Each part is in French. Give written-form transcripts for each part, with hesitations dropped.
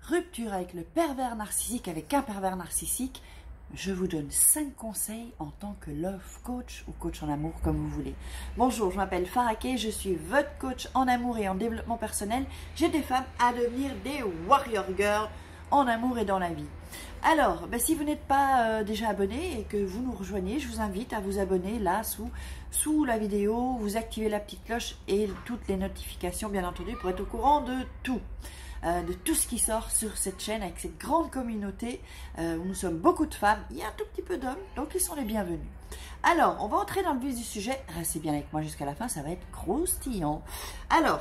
Rupture avec le pervers narcissique, avec un pervers narcissique. Je vous donne 5 conseils en tant que love coach ou coach en amour, comme vous voulez. Bonjour, je m'appelle Farakeh, je suis votre coach en amour et en développement personnel. J'aide des femmes à devenir des warrior girls en amour et dans la vie. Alors, si vous n'êtes pas déjà abonné et que vous nous rejoignez, je vous invite à vous abonner là sous la vidéo, vous activez la petite cloche et toutes les notifications, bien entendu, pour être au courant de tout ce qui sort sur cette chaîne avec cette grande communauté où nous sommes beaucoup de femmes. Il y a un tout petit peu d'hommes, donc ils sont les bienvenus. Alors, on va entrer dans le vif du sujet. Restez bien avec moi jusqu'à la fin, ça va être croustillant. Alors,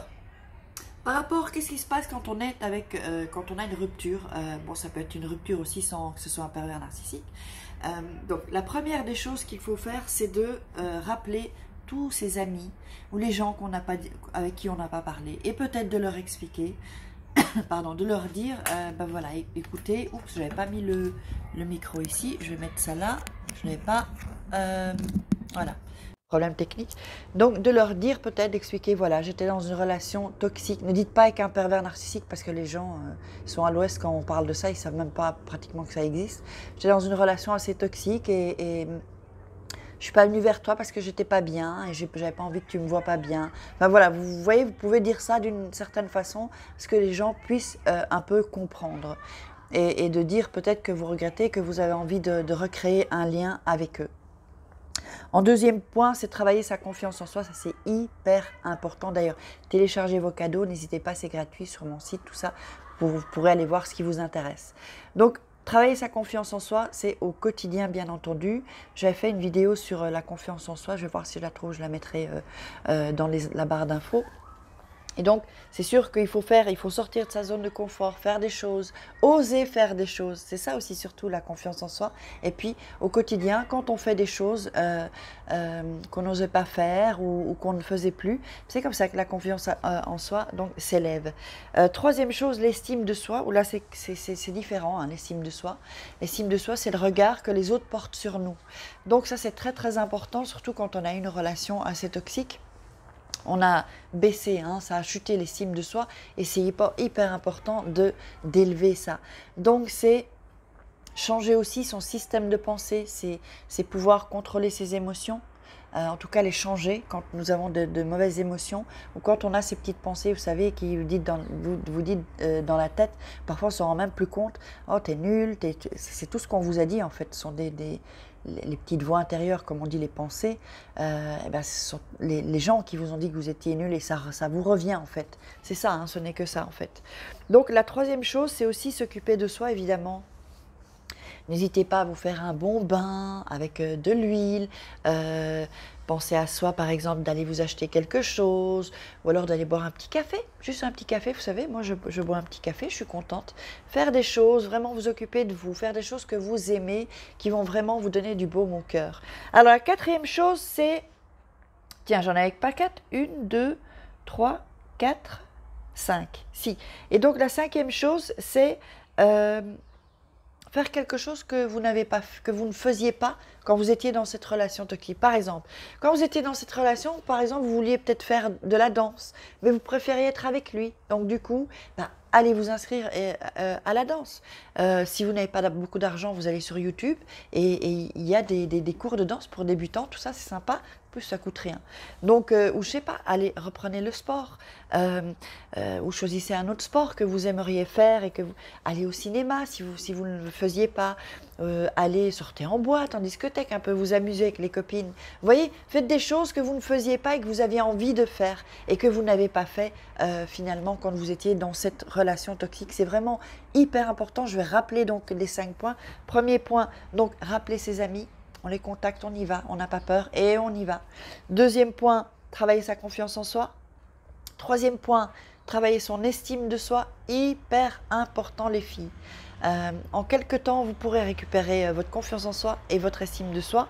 par rapport, qu'est-ce qui se passe quand on est avec, quand on a une rupture? Bon, ça peut être une rupture aussi sans que ce soit un pervers narcissique. Donc, la première des choses qu'il faut faire, c'est de rappeler tous ses amis ou les gens avec qui on n'a pas parlé et peut-être de leur expliquer. Pardon, de leur dire, voilà, écoutez, oups, je n'avais pas mis le micro ici, je vais mettre ça là, je n'avais pas, voilà, problème technique. Donc, de leur dire peut-être, d'expliquer, voilà, j'étais dans une relation toxique. Ne dites pas avec un pervers narcissique parce que les gens sont à l'ouest quand on parle de ça, ils ne savent même pas pratiquement que ça existe. J'étais dans une relation assez toxique et je suis pas venue vers toi parce que j'étais pas bien et j'avais pas envie que tu me vois pas bien. Enfin voilà, vous voyez, vous pouvez dire ça d'une certaine façon parce que les gens puissent un peu comprendre et de dire peut-être que vous regrettez, que vous avez envie de recréer un lien avec eux. En deuxième point, c'est travailler sa confiance en soi, ça c'est hyper important. D'ailleurs, téléchargez vos cadeaux, n'hésitez pas, c'est gratuit sur mon site, tout ça, vous pourrez aller voir ce qui vous intéresse. Donc, travailler sa confiance en soi, c'est au quotidien, bien entendu. J'avais fait une vidéo sur la confiance en soi. Je vais voir si je la trouve, je la mettrai dans la barre d'infos. Et donc, c'est sûr qu'il faut sortir de sa zone de confort, faire des choses, oser faire des choses. C'est ça aussi, surtout, la confiance en soi. Et puis, au quotidien, quand on fait des choses qu'on n'osait pas faire ou qu'on ne faisait plus, c'est comme ça que la confiance en soi s'élève. Troisième chose, l'estime de soi. Où là, c'est différent, hein, l'estime de soi. L'estime de soi, c'est le regard que les autres portent sur nous. Donc, ça, c'est très, très important, surtout quand on a une relation assez toxique. On a baissé, hein, ça a chuté l'estime de soi et c'est hyper important d'élever ça. Donc c'est changer aussi son système de pensée, c'est pouvoir contrôler ses émotions, en tout cas les changer quand nous avons de mauvaises émotions ou quand on a ces petites pensées, vous savez, qui vous dites dans la tête, parfois on ne s'en rend même plus compte, oh t'es nul, c'est tout ce qu'on vous a dit en fait, ce sont les petites voix intérieures, comme on dit, les pensées, ce sont les gens qui vous ont dit que vous étiez nul et ça vous revient en fait. C'est ça, hein, ce n'est que ça en fait. Donc la troisième chose, c'est aussi s'occuper de soi évidemment. N'hésitez pas à vous faire un bon bain avec de l'huile. Pensez à soi, par exemple, d'aller vous acheter quelque chose ou alors d'aller boire un petit café. Juste un petit café, vous savez, moi je bois un petit café, je suis contente. Faire des choses, vraiment vous occuper de vous, faire des choses que vous aimez, qui vont vraiment vous donner du baume au cœur. Alors la quatrième chose, c'est... Tiens, j'en avais pas 4. 1, 2, 3, 4, 5. Si. Et donc la cinquième chose, c'est... faire quelque chose que vous ne faisiez pas quand vous étiez dans cette relation toxique. Par exemple, quand vous étiez dans cette relation, par exemple, vous vouliez peut-être faire de la danse, mais vous préfériez être avec lui. Donc du coup, allez vous inscrire à la danse. Si vous n'avez pas beaucoup d'argent, vous allez sur YouTube et il y a des cours de danse pour débutants. Tout ça, c'est sympa. Plus ça coûte rien. Donc, ou je sais pas, allez, reprenez le sport. Ou choisissez un autre sport que vous aimeriez faire et que vous... Allez au cinéma si vous ne le faisiez pas. Allez, sortez en boîte, en discothèque, un peu vous amuser avec les copines. Vous voyez, faites des choses que vous ne faisiez pas et que vous aviez envie de faire et que vous n'avez pas fait finalement quand vous étiez dans cette relation toxique. C'est vraiment hyper important. Je vais rappeler donc les 5 points. Premier point, donc rappeler ses amis. On les contacte, on y va, on n'a pas peur et on y va. Deuxième point, travailler sa confiance en soi. Troisième point, travailler son estime de soi. Hyper important les filles. En quelques temps, vous pourrez récupérer votre confiance en soi et votre estime de soi.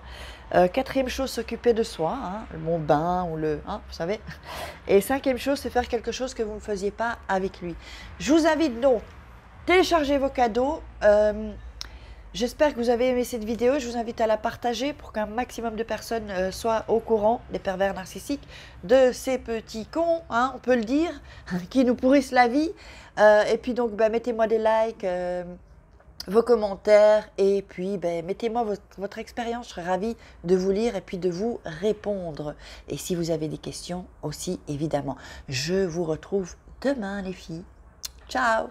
Quatrième chose, s'occuper de soi, hein, le bon bain ou vous savez. Et cinquième chose, c'est faire quelque chose que vous ne faisiez pas avec lui. Je vous invite donc, téléchargez vos cadeaux. J'espère que vous avez aimé cette vidéo. Je vous invite à la partager pour qu'un maximum de personnes soient au courant des pervers narcissiques, de ces petits cons, hein, on peut le dire, qui nous pourrissent la vie. Et puis donc, mettez-moi des likes, vos commentaires, et puis mettez-moi votre expérience. Je serai ravie de vous lire et puis de vous répondre. Et si vous avez des questions aussi, évidemment. Je vous retrouve demain, les filles. Ciao!